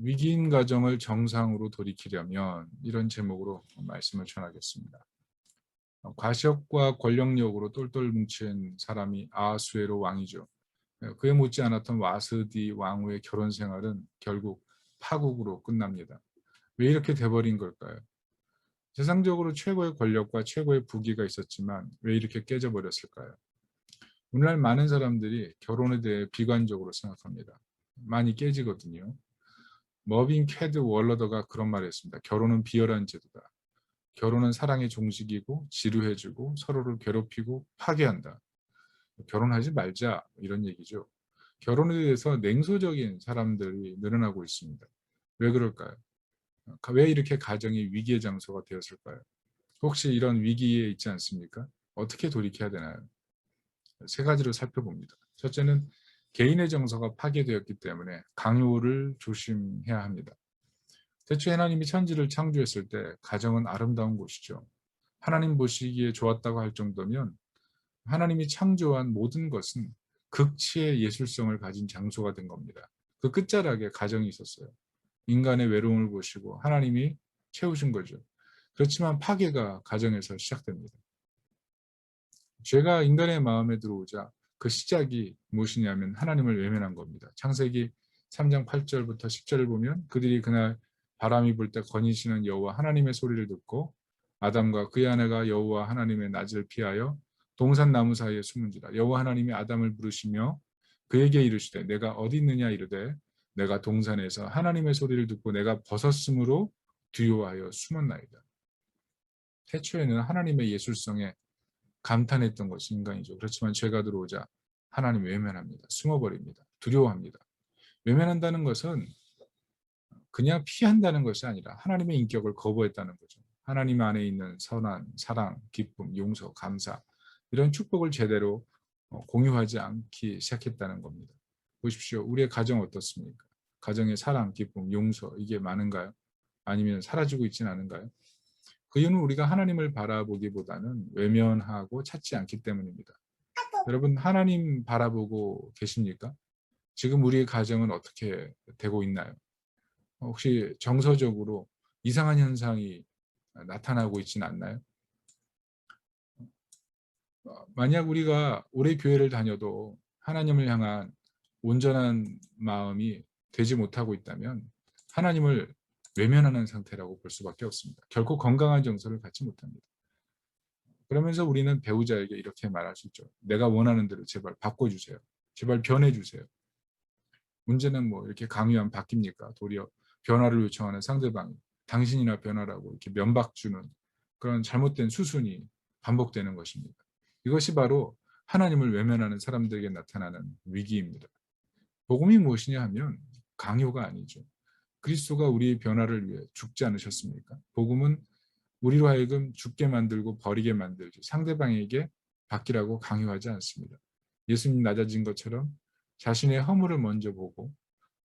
위기인 가정을 정상으로 돌이키려면 이런 제목으로 말씀을 전하겠습니다. 과시욕과 권력력으로 똘똘 뭉친 사람이 아하수에로 왕이죠. 그에 못지 않았던 와스디 왕후의 결혼 생활은 결국 파국으로 끝납니다. 왜 이렇게 돼버린 걸까요? 세상적으로 최고의 권력과 최고의 부귀가 있었지만 왜 이렇게 깨져버렸을까요? 오늘날 많은 사람들이 결혼에 대해 비관적으로 생각합니다. 많이 깨지거든요. 머빈 캐드 월러더가 그런 말을 했습니다. 결혼은 비열한 제도다. 결혼은 사랑의 종식이고 지루해지고 서로를 괴롭히고 파괴한다. 결혼하지 말자 이런 얘기죠. 결혼에 대해서 냉소적인 사람들이 늘어나고 있습니다. 왜 그럴까요? 왜 이렇게 가정이 위기의 장소가 되었을까요? 혹시 이런 위기에 있지 않습니까? 어떻게 돌이켜야 되나요? 세 가지로 살펴봅니다. 첫째는 개인의 정서가 파괴되었기 때문에 강요를 조심해야 합니다. 태초에 하나님이 천지를 창조했을 때 가정은 아름다운 곳이죠. 하나님 보시기에 좋았다고 할 정도면 하나님이 창조한 모든 것은 극치의 예술성을 가진 장소가 된 겁니다. 그 끝자락에 가정이 있었어요. 인간의 외로움을 보시고 하나님이 채우신 거죠. 그렇지만 파괴가 가정에서 시작됩니다. 죄가 인간의 마음에 들어오자 그 시작이 무엇이냐면 하나님을 외면한 겁니다. 창세기 3장 8절부터 10절을 보면 그들이 그날 바람이 불 때 거니시는 여호와 하나님의 소리를 듣고 아담과 그의 아내가 여호와 하나님의 낯을 피하여 동산 나무 사이에 숨은지라. 여호와 하나님이 아담을 부르시며 그에게 이르시되 내가 어디 있느냐 이르되 내가 동산에서 하나님의 소리를 듣고 내가 벗었으므로 두려워하여 숨었나이다. 태초에는 하나님의 예술성에 감탄했던 것이 인간이죠. 그렇지만 죄가 들어오자 하나님 외면합니다. 숨어버립니다. 두려워합니다. 외면한다는 것은 그냥 피한다는 것이 아니라 하나님의 인격을 거부했다는 거죠. 하나님 안에 있는 선한, 사랑, 기쁨, 용서, 감사 이런 축복을 제대로 공유하지 않기 시작했다는 겁니다. 보십시오. 우리의 가정 어떻습니까? 가정의 사랑, 기쁨, 용서 이게 많은가요? 아니면 사라지고 있지는 않은가요? 그 이유는 우리가 하나님을 바라보기보다는 외면하고 찾지 않기 때문입니다. 여러분 하나님 바라보고 계십니까? 지금 우리의 가정은 어떻게 되고 있나요? 혹시 정서적으로 이상한 현상이 나타나고 있지는 않나요? 만약 우리가 오래 교회를 다녀도 하나님을 향한 온전한 마음이 되지 못하고 있다면 하나님을 외면하는 상태라고 볼 수밖에 없습니다. 결코 건강한 정서를 갖지 못합니다. 그러면서 우리는 배우자에게 이렇게 말할 수 있죠. 내가 원하는 대로 제발 바꿔주세요. 제발 변해주세요. 문제는 뭐 이렇게 강요하면 바뀝니까? 도리어 변화를 요청하는 상대방이 당신이나 변화라고 이렇게 면박 주는 그런 잘못된 수순이 반복되는 것입니다. 이것이 바로 하나님을 외면하는 사람들에게 나타나는 위기입니다. 복음이 무엇이냐 하면 강요가 아니죠. 그리스도가 우리의 변화를 위해 죽지 않으셨습니까? 복음은 우리로 하여금 죽게 만들고 버리게 만들지 상대방에게 바뀌라고 강요하지 않습니다. 예수님 낮아진 것처럼 자신의 허물을 먼저 보고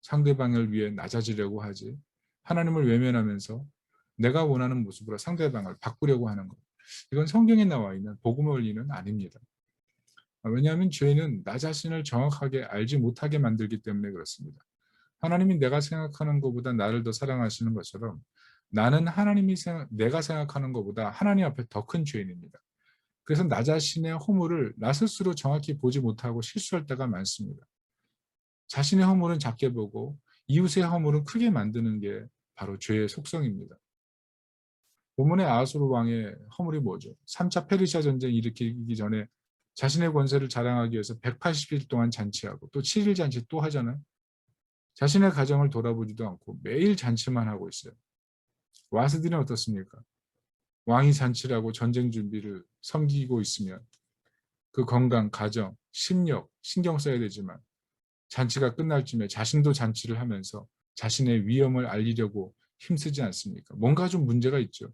상대방을 위해 낮아지려고 하지 하나님을 외면하면서 내가 원하는 모습으로 상대방을 바꾸려고 하는 것. 이건 성경에 나와 있는 복음 원리는 아닙니다. 왜냐하면 죄는 나 자신을 정확하게 알지 못하게 만들기 때문에 그렇습니다. 하나님이 내가 생각하는 것보다 나를 더 사랑하시는 것처럼 나는 내가 생각하는 것보다 하나님 앞에 더 큰 죄인입니다. 그래서 나 자신의 허물을 나 스스로 정확히 보지 못하고 실수할 때가 많습니다. 자신의 허물은 작게 보고 이웃의 허물은 크게 만드는 게 바로 죄의 속성입니다. 본문의 아하수르 왕의 허물이 뭐죠? 3차 페르시아 전쟁 일으키기 전에 자신의 권세를 자랑하기 위해서 180일 동안 잔치하고 또 7일 잔치 또 하잖아요. 자신의 가정을 돌아보지도 않고 매일 잔치만 하고 있어요. 와스디는 어떻습니까? 왕이 잔치라고 전쟁 준비를 섬기고 있으면 그 건강, 가정, 심력, 신경 써야 되지만 잔치가 끝날 쯤에 자신도 잔치를 하면서 자신의 위험을 알리려고 힘쓰지 않습니까? 뭔가 좀 문제가 있죠.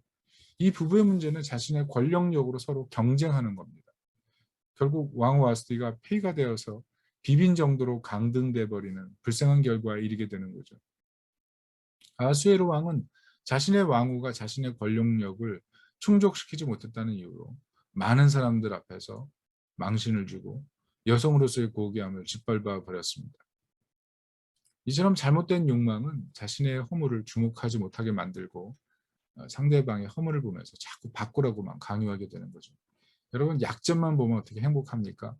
이 부부의 문제는 자신의 권력력으로 서로 경쟁하는 겁니다. 결국 왕 와스디가 폐위가 되어서 비빈 정도로 강등돼 버리는 불쌍한 결과에 이르게 되는 거죠. 아하수에로 왕은 자신의 왕후가 자신의 권력력을 충족시키지 못했다는 이유로 많은 사람들 앞에서 망신을 주고 여성으로서의 고귀함을 짓밟아 버렸습니다. 이처럼 잘못된 욕망은 자신의 허물을 주목하지 못하게 만들고 상대방의 허물을 보면서 자꾸 바꾸라고만 강요하게 되는 거죠. 여러분, 약점만 보면 어떻게 행복합니까?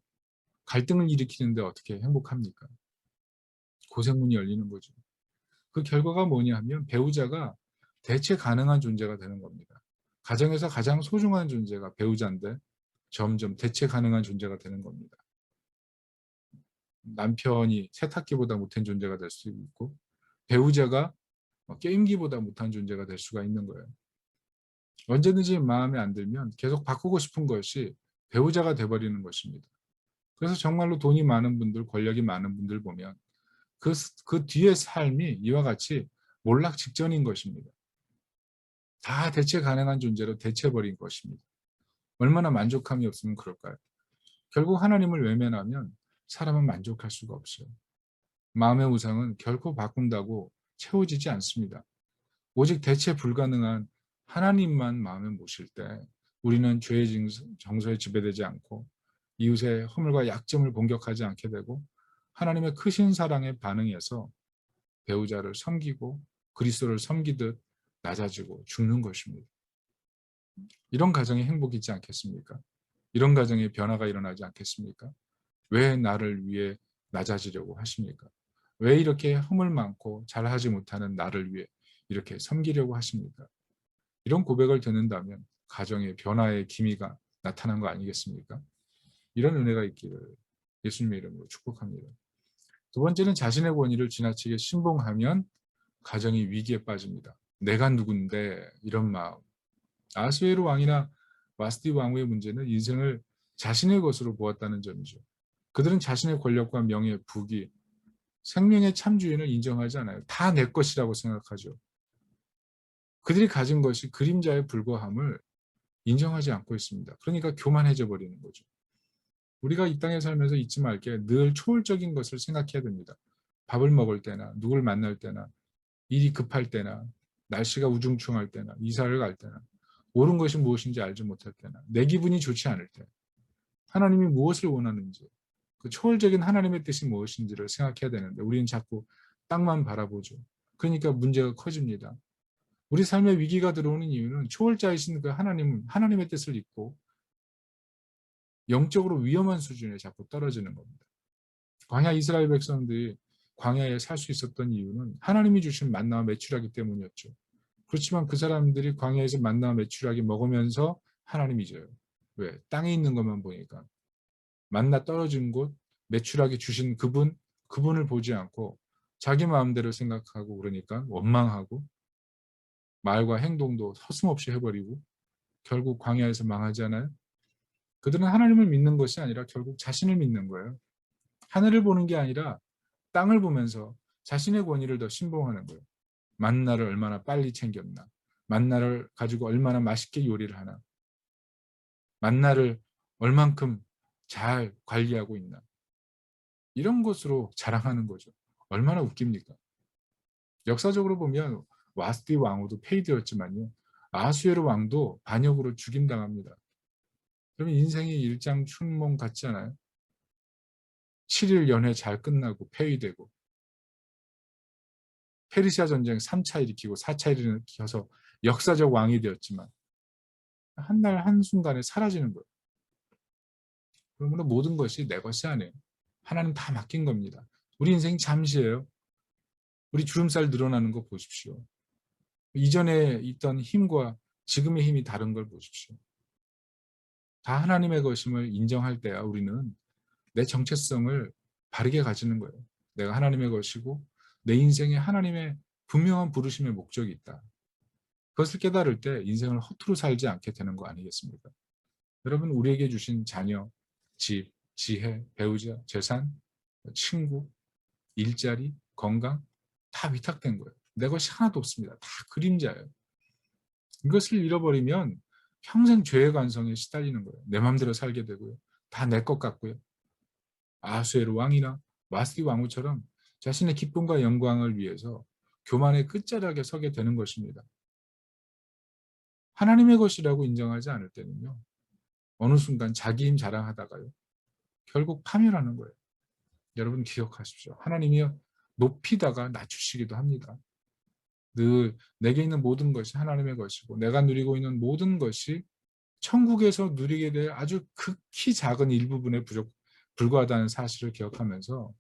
갈등을 일으키는데 어떻게 행복합니까? 고생문이 열리는 거죠. 그 결과가 뭐냐 하면 배우자가 대체 가능한 존재가 되는 겁니다. 가정에서 가장 소중한 존재가 배우자인데 점점 대체 가능한 존재가 되는 겁니다. 남편이 세탁기보다 못한 존재가 될 수 있고 배우자가 게임기보다 못한 존재가 될 수가 있는 거예요. 언제든지 마음에 안 들면 계속 바꾸고 싶은 것이 배우자가 돼버리는 것입니다. 그래서 정말로 돈이 많은 분들, 권력이 많은 분들 보면 그 뒤의 삶이 이와 같이 몰락 직전인 것입니다. 다 대체 가능한 존재로 대체해버린 것입니다. 얼마나 만족함이 없으면 그럴까요? 결국 하나님을 외면하면 사람은 만족할 수가 없어요. 마음의 우상은 결코 바꾼다고 채워지지 않습니다. 오직 대체 불가능한 하나님만 마음에 모실 때 우리는 죄의 정서에 지배되지 않고 이웃의 허물과 약점을 공격하지 않게 되고 하나님의 크신 사랑에 반응해서 배우자를 섬기고 그리스도를 섬기듯 낮아지고 죽는 것입니다. 이런 가정에 행복이 있지 않겠습니까? 이런 가정에 변화가 일어나지 않겠습니까? 왜 나를 위해 낮아지려고 하십니까? 왜 이렇게 허물 많고 잘하지 못하는 나를 위해 이렇게 섬기려고 하십니까? 이런 고백을 듣는다면 가정의 변화의 기미가 나타난 거 아니겠습니까? 이런 은혜가 있기를 예수님의 이름으로 축복합니다. 두 번째는 자신의 권위를 지나치게 신봉하면 가정이 위기에 빠집니다. 내가 누군데 이런 마음. 아하수에로 왕이나 와스디 왕후의 문제는 인생을 자신의 것으로 보았다는 점이죠. 그들은 자신의 권력과 명예, 부귀, 생명의 참주인을 인정하지 않아요. 다 내 것이라고 생각하죠. 그들이 가진 것이 그림자에 불과함을 인정하지 않고 있습니다. 그러니까 교만해져 버리는 거죠. 우리가 이 땅에 살면서 잊지 말 게 늘 초월적인 것을 생각해야 됩니다. 밥을 먹을 때나 누굴 만날 때나 일이 급할 때나 날씨가 우중충할 때나 이사를 갈 때나 옳은 것이 무엇인지 알지 못할 때나 내 기분이 좋지 않을 때 하나님이 무엇을 원하는지 그 초월적인 하나님의 뜻이 무엇인지를 생각해야 되는데 우리는 자꾸 땅만 바라보죠. 그러니까 문제가 커집니다. 우리 삶에 위기가 들어오는 이유는 초월자이신 그 하나님의 뜻을 잊고 영적으로 위험한 수준에 자꾸 떨어지는 겁니다. 광야 이스라엘 백성들이 광야에 살 수 있었던 이유는 하나님이 주신 만나와 메추라기 때문이었죠. 그렇지만 그 사람들이 광야에서 만나와 메추라기 먹으면서 하나님 잊어요. 왜? 땅에 있는 것만 보니까. 만나 떨어진 곳, 메추라기 주신 그분을 보지 않고 자기 마음대로 생각하고 그러니까 원망하고 말과 행동도 서슴없이 해버리고 결국 광야에서 망하잖아요. 그들은 하나님을 믿는 것이 아니라 결국 자신을 믿는 거예요. 하늘을 보는 게 아니라 땅을 보면서 자신의 권위를 더 신봉하는 거예요. 만나를 얼마나 빨리 챙겼나. 만나를 가지고 얼마나 맛있게 요리를 하나. 만나를 얼만큼 잘 관리하고 있나. 이런 것으로 자랑하는 거죠. 얼마나 웃깁니까? 역사적으로 보면 와스디 왕후도 폐위되었지만요. 아하수에로 왕도 반역으로 죽임당합니다. 그러면 인생이 일장춘몽 같지 않아요? 7일 연회 잘 끝나고 폐위되고 페르시아 전쟁 3차 일으키고 4차 일으켜서 역사적 왕이 되었지만 한날 한순간에 사라지는 거예요. 그러므로 모든 것이 내 것이 아니에요. 하나님 다 맡긴 겁니다. 우리 인생 잠시예요. 우리 주름살 늘어나는 거 보십시오. 이전에 있던 힘과 지금의 힘이 다른 걸 보십시오. 다 하나님의 것임을 인정할 때야 우리는 내 정체성을 바르게 가지는 거예요. 내가 하나님의 것이고 내 인생에 하나님의 분명한 부르심의 목적이 있다. 그것을 깨달을 때 인생을 허투루 살지 않게 되는 거 아니겠습니까? 여러분 우리에게 주신 자녀, 집, 지혜, 배우자, 재산, 친구, 일자리, 건강 다 위탁된 거예요. 내 것이 하나도 없습니다. 다 그림자예요. 이것을 잃어버리면 평생 죄의 관성에 시달리는 거예요. 내 마음대로 살게 되고요. 다 내 것 같고요. 아하수에로 왕이나 와스디 왕후처럼 자신의 기쁨과 영광을 위해서 교만의 끝자락에 서게 되는 것입니다. 하나님의 것이라고 인정하지 않을 때는요. 어느 순간 자기 힘 자랑하다가요. 결국 파멸하는 거예요. 여러분 기억하십시오. 하나님이요. 높이다가 낮추시기도 합니다. 늘 내게 있는 모든 것이 하나님의 것이고 내가 누리고 있는 모든 것이 천국에서 누리게 될 아주 극히 작은 일부분에 불과하다는 사실을 기억하면서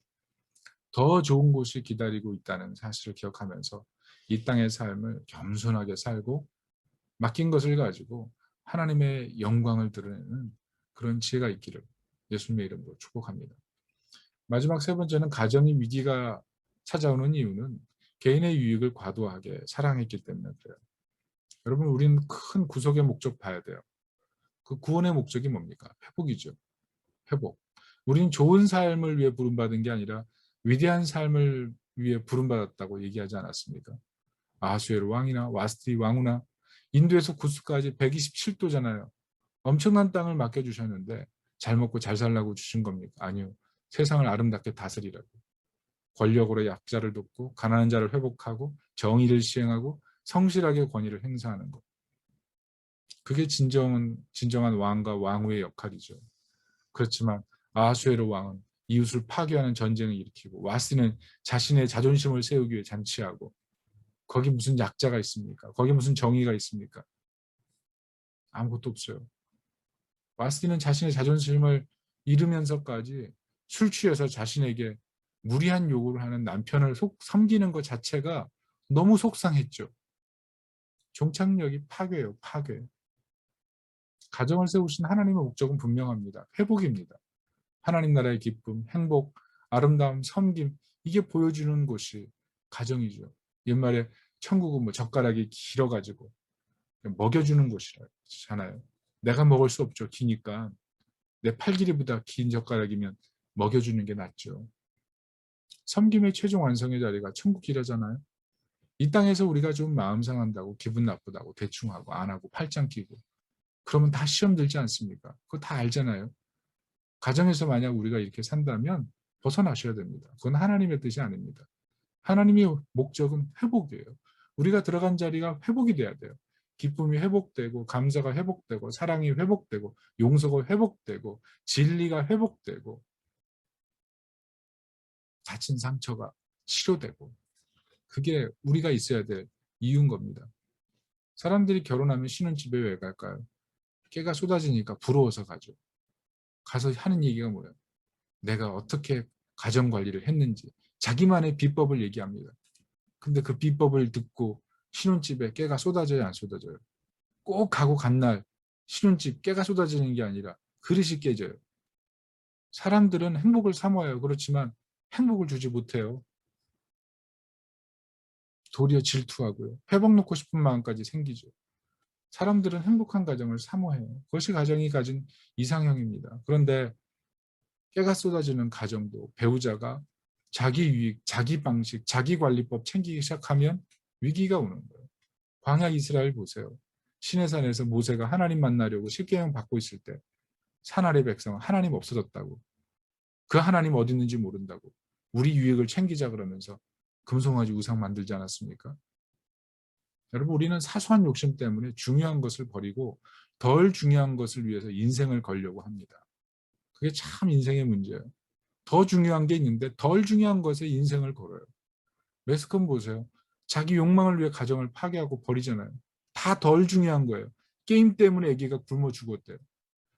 더 좋은 곳이 기다리고 있다는 사실을 기억하면서 이 땅의 삶을 겸손하게 살고 맡긴 것을 가지고 하나님의 영광을 드러내는 그런 지혜가 있기를 예수님의 이름으로 축복합니다. 마지막 세 번째는 가정의 위기가 찾아오는 이유는 개인의 유익을 과도하게 사랑했기 때문에 그래요. 여러분, 우리는 큰 구속의 목적 봐야 돼요. 그 구원의 목적이 뭡니까? 회복이죠. 회복. 우리는 좋은 삶을 위해 부름받은 게 아니라 위대한 삶을 위해 부름받았다고 얘기하지 않았습니까? 아하수에로 왕이나 와스티 왕후나 인도에서 구스까지 127도잖아요. 엄청난 땅을 맡겨주셨는데 잘 먹고 잘 살라고 주신 겁니까? 아니요. 세상을 아름답게 다스리라고. 권력으로 약자를 돕고 가난한 자를 회복하고 정의를 시행하고 성실하게 권위를 행사하는 것. 그게 진정한 왕과 왕후의 역할이죠. 그렇지만 아하수에로 왕은 이웃을 파괴하는 전쟁을 일으키고 와스는 자신의 자존심을 세우기 위해 잔치하고 거기 무슨 약자가 있습니까? 거기 무슨 정의가 있습니까? 아무것도 없어요. 와스티는 자신의 자존심을 잃으면서까지 술 취해서 자신에게 무리한 요구를 하는 남편을 섬기는 것 자체가 너무 속상했죠. 종착역이 파괴예요. 파괴. 가정을 세우신 하나님의 목적은 분명합니다. 회복입니다. 하나님 나라의 기쁨, 행복, 아름다움, 섬김 이게 보여주는 곳이 가정이죠. 옛말에 천국은 뭐 젓가락이 길어가지고 먹여주는 곳이잖아요. 내가 먹을 수 없죠. 기니까. 내 팔 길이보다 긴 젓가락이면 먹여주는 게 낫죠. 섬김의 최종 완성의 자리가 천국이라잖아요. 이 땅에서 우리가 좀 마음 상한다고 기분 나쁘다고 대충 하고 안 하고 팔짱 끼고 그러면 다 시험 들지 않습니까? 그거 다 알잖아요. 가정에서 만약 우리가 이렇게 산다면 벗어나셔야 됩니다. 그건 하나님의 뜻이 아닙니다. 하나님의 목적은 회복이에요. 우리가 들어간 자리가 회복이 돼야 돼요. 기쁨이 회복되고 감사가 회복되고 사랑이 회복되고 용서가 회복되고 진리가 회복되고 다친 상처가 치료되고 그게 우리가 있어야 될 이유인 겁니다. 사람들이 결혼하면 신혼집에 왜 갈까요? 깨가 쏟아지니까 부러워서 가죠. 가서 하는 얘기가 뭐예요? 내가 어떻게 가정관리를 했는지 자기만의 비법을 얘기합니다. 근데 그 비법을 듣고 신혼집에 깨가 쏟아져요, 안 쏟아져요? 꼭 가고 간 날 신혼집 깨가 쏟아지는 게 아니라 그릇이 깨져요. 사람들은 행복을 사모해요. 그렇지만 행복을 주지 못해요. 도리어 질투하고요. 회복 놓고 싶은 마음까지 생기죠. 사람들은 행복한 가정을 사모해요. 그것이 가정이 가진 이상형입니다. 그런데 깨가 쏟아지는 가정도 배우자가 자기 유익, 자기 방식, 자기 관리법 챙기기 시작하면 위기가 오는 거예요. 광야 이스라엘 보세요. 시내산에서 모세가 하나님 만나려고 십계명 받고 있을 때 산 아래 백성은 하나님 없어졌다고. 그 하나님 어디 있는지 모른다고. 우리 유익을 챙기자 그러면서 금송아지 우상 만들지 않았습니까? 여러분 우리는 사소한 욕심 때문에 중요한 것을 버리고 덜 중요한 것을 위해서 인생을 걸려고 합니다. 그게 참 인생의 문제예요. 더 중요한 게 있는데 덜 중요한 것에 인생을 걸어요. 매스컴 보세요. 자기 욕망을 위해 가정을 파괴하고 버리잖아요. 다 덜 중요한 거예요. 게임 때문에 아기가 굶어 죽었대요.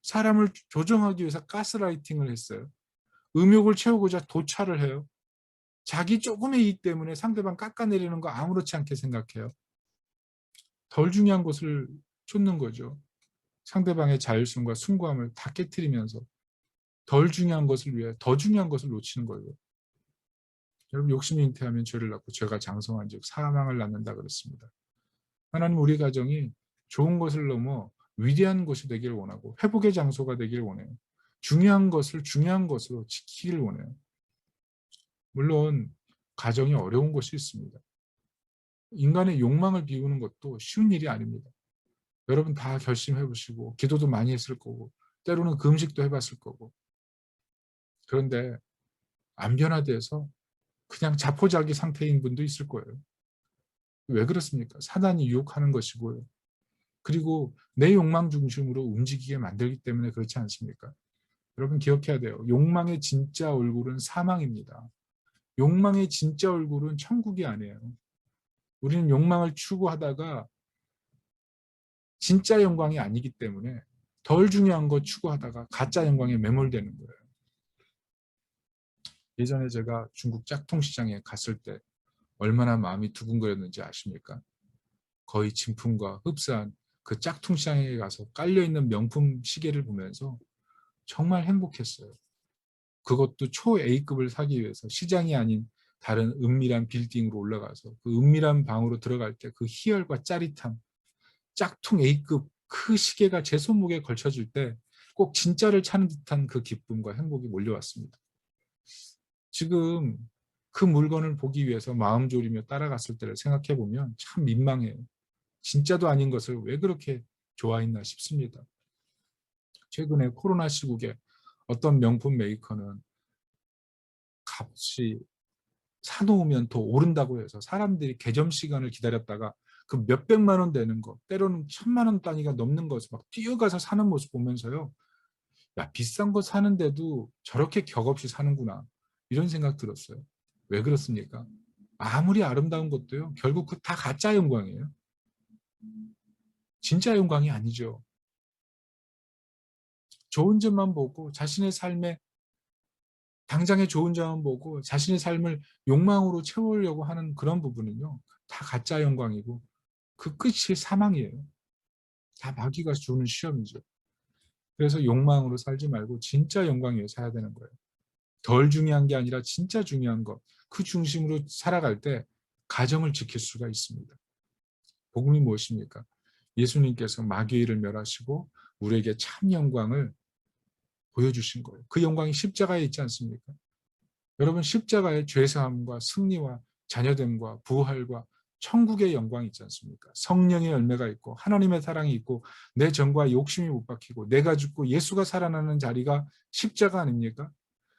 사람을 조정하기 위해서 가스라이팅을 했어요. 음욕을 채우고자 도찰을 해요. 자기 조금의 이익 때문에 상대방 깎아내리는 거 아무렇지 않게 생각해요. 덜 중요한 것을 쫓는 거죠. 상대방의 자율성과 숭고함을 다 깨트리면서 덜 중요한 것을 위해 더 중요한 것을 놓치는 거예요. 여러분 욕심이 잉태하면 죄를 낳고 죄가 장성한 즉 사망을 낳는다 그랬습니다. 하나님 우리 가정이 좋은 것을 넘어 위대한 것이 되기를 원하고 회복의 장소가 되기를 원해요. 중요한 것을 중요한 것으로 지키기를 원해요. 물론 가정이 어려운 것이 있습니다. 인간의 욕망을 비우는 것도 쉬운 일이 아닙니다. 여러분 다 결심해 보시고 기도도 많이 했을 거고 때로는 금식도 해봤을 거고 그런데 안 변화돼서 그냥 자포자기 상태인 분도 있을 거예요. 왜 그렇습니까? 사단이 유혹하는 것이고요. 그리고 내 욕망 중심으로 움직이게 만들기 때문에 그렇지 않습니까? 여러분 기억해야 돼요. 욕망의 진짜 얼굴은 사망입니다. 욕망의 진짜 얼굴은 천국이 아니에요. 우리는 욕망을 추구하다가 진짜 영광이 아니기 때문에 덜 중요한 거 추구하다가 가짜 영광에 매몰되는 거예요. 예전에 제가 중국 짝퉁시장에 갔을 때 얼마나 마음이 두근거렸는지 아십니까? 거의 진품과 흡사한 그 짝퉁시장에 가서 깔려있는 명품 시계를 보면서 정말 행복했어요. 그것도 초 A급을 사기 위해서 시장이 아닌 다른 은밀한 빌딩으로 올라가서 그 은밀한 방으로 들어갈 때 그 희열과 짜릿함, 짝퉁 A급 그 시계가 제 손목에 걸쳐질 때 꼭 진짜를 찾는 듯한 그 기쁨과 행복이 몰려왔습니다. 지금 그 물건을 보기 위해서 마음 졸이며 따라갔을 때를 생각해 보면 참 민망해요. 진짜도 아닌 것을 왜 그렇게 좋아했나 싶습니다. 최근에 코로나 시국에 어떤 명품 메이커는 값이 사놓으면 더 오른다고 해서 사람들이 개점 시간을 기다렸다가 그 몇백만 원 되는 거, 때로는 1,000만 원 단위가 넘는 것을 막 뛰어가서 사는 모습 보면서요. 야, 비싼 거 사는데도 저렇게 격없이 사는구나. 이런 생각 들었어요. 왜 그렇습니까? 아무리 아름다운 것도요. 결국 그 다 가짜 영광이에요. 진짜 영광이 아니죠. 좋은 점만 보고 자신의 삶에 당장의 좋은 점만 보고 자신의 삶을 욕망으로 채우려고 하는 그런 부분은요. 다 가짜 영광이고 그 끝이 사망이에요. 다 마귀가 주는 시험이죠. 그래서 욕망으로 살지 말고 진짜 영광 위해 살아야 되는 거예요. 덜 중요한 게 아니라 진짜 중요한 것. 그 중심으로 살아갈 때 가정을 지킬 수가 있습니다. 복음이 무엇입니까? 예수님께서 마귀의 일을 멸하시고 우리에게 참 영광을 보여주신 거예요. 그 영광이 십자가에 있지 않습니까? 여러분 십자가에 죄사함과 승리와 자녀됨과 부활과 천국의 영광이 있지 않습니까? 성령의 열매가 있고 하나님의 사랑이 있고 내 정과 욕심이 못 박히고 내가 죽고 예수가 살아나는 자리가 십자가 아닙니까?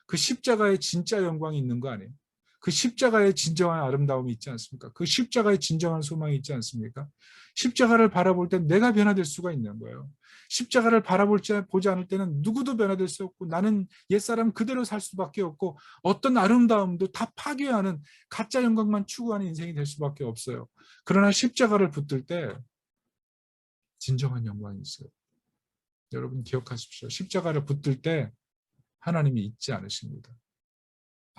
그 십자가에 진짜 영광이 있는 거 아니에요? 그 십자가에 진정한 아름다움이 있지 않습니까? 그 십자가에 진정한 소망이 있지 않습니까? 십자가를 바라볼 때 내가 변화될 수가 있는 거예요. 십자가를 보지 않을 때는 누구도 변화될 수 없고 나는 옛사람 그대로 살 수밖에 없고 어떤 아름다움도 다 파괴하는 가짜 영광만 추구하는 인생이 될 수밖에 없어요. 그러나 십자가를 붙들 때 진정한 영광이 있어요. 여러분 기억하십시오. 십자가를 붙들 때 하나님이 잊지 않으십니다.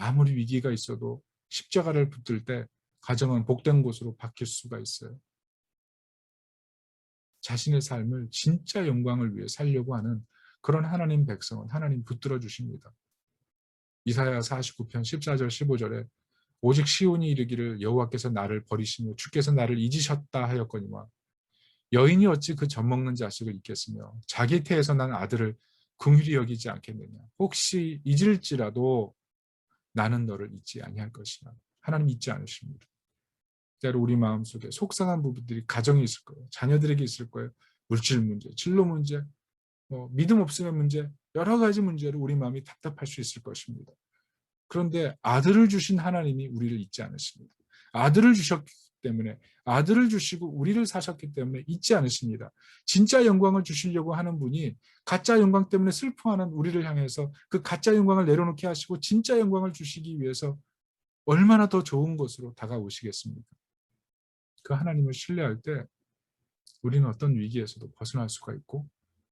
아무리 위기가 있어도 십자가를 붙들 때 가정은 복된 곳으로 바뀔 수가 있어요. 자신의 삶을 진짜 영광을 위해 살려고 하는 그런 하나님 백성은 하나님 붙들어 주십니다. 이사야 49편 14절 15절에 오직 시온이 이르기를 여호와께서 나를 버리시며 주께서 나를 잊으셨다 하였거니와 여인이 어찌 그 젖먹는 자식을 잊겠으며 자기 태에서 난 아들을 긍휼히 여기지 않겠느냐. 혹시 잊을지라도 나는 너를 잊지 아니할 것이라. 하나님 잊지 않으십니다. 때로 우리 마음속에 속상한 부분들이 가정에 있을 거예요. 자녀들에게 있을 거예요. 물질 문제, 진로 문제, 믿음 없음의 문제, 여러 가지 문제로 우리 마음이 답답할 수 있을 것입니다. 그런데 아들을 주신 하나님이 우리를 잊지 않으십니다. 아들을 주셨기 때문에 아들을 주시고 우리를 사셨기 때문에 잊지 않으십니다. 진짜 영광을 주시려고 하는 분이 가짜 영광 때문에 슬퍼하는 우리를 향해서 그 가짜 영광을 내려놓게 하시고 진짜 영광을 주시기 위해서 얼마나 더 좋은 것으로 다가오시겠습니까? 그 하나님을 신뢰할 때 우리는 어떤 위기에서도 벗어날 수가 있고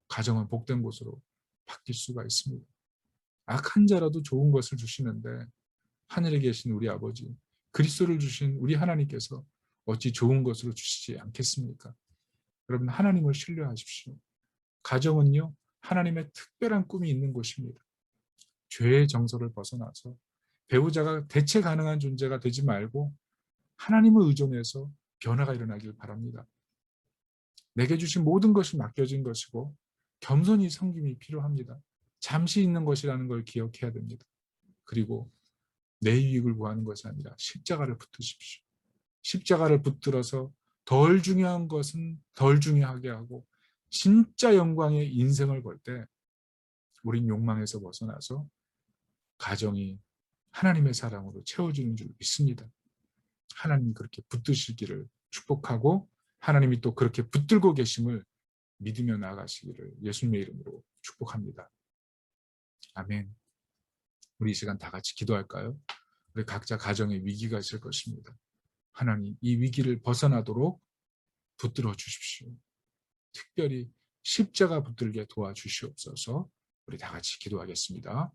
가정은 복된 곳으로 바뀔 수가 있습니다. 악한 자라도 좋은 것을 주시는데 하늘에 계신 우리 아버지, 그리스도를 주신 우리 하나님께서 어찌 좋은 것으로 주시지 않겠습니까? 여러분 하나님을 신뢰하십시오. 가정은요 하나님의 특별한 꿈이 있는 곳입니다. 죄의 정서를 벗어나서 배우자가 대체 가능한 존재가 되지 말고 하나님을 의존해서 변화가 일어나길 바랍니다. 내게 주신 모든 것이 맡겨진 것이고 겸손히 섬김이 필요합니다. 잠시 있는 것이라는 걸 기억해야 됩니다. 그리고 내 유익을 구하는 것이 아니라 십자가를 붙드십시오. 십자가를 붙들어서 덜 중요한 것은 덜 중요하게 하고 진짜 영광의 인생을 걸 때 우린 욕망에서 벗어나서 가정이 하나님의 사랑으로 채워지는 줄 믿습니다. 하나님이 그렇게 붙드시기를 축복하고 하나님이 또 그렇게 붙들고 계심을 믿으며 나아가시기를 예수님의 이름으로 축복합니다. 아멘. 우리 이 시간 다 같이 기도할까요? 우리 각자 가정에 위기가 있을 것입니다. 하나님, 이 위기를 벗어나도록 붙들어 주십시오. 특별히 십자가 붙들게 도와주시옵소서. 우리 다 같이 기도하겠습니다.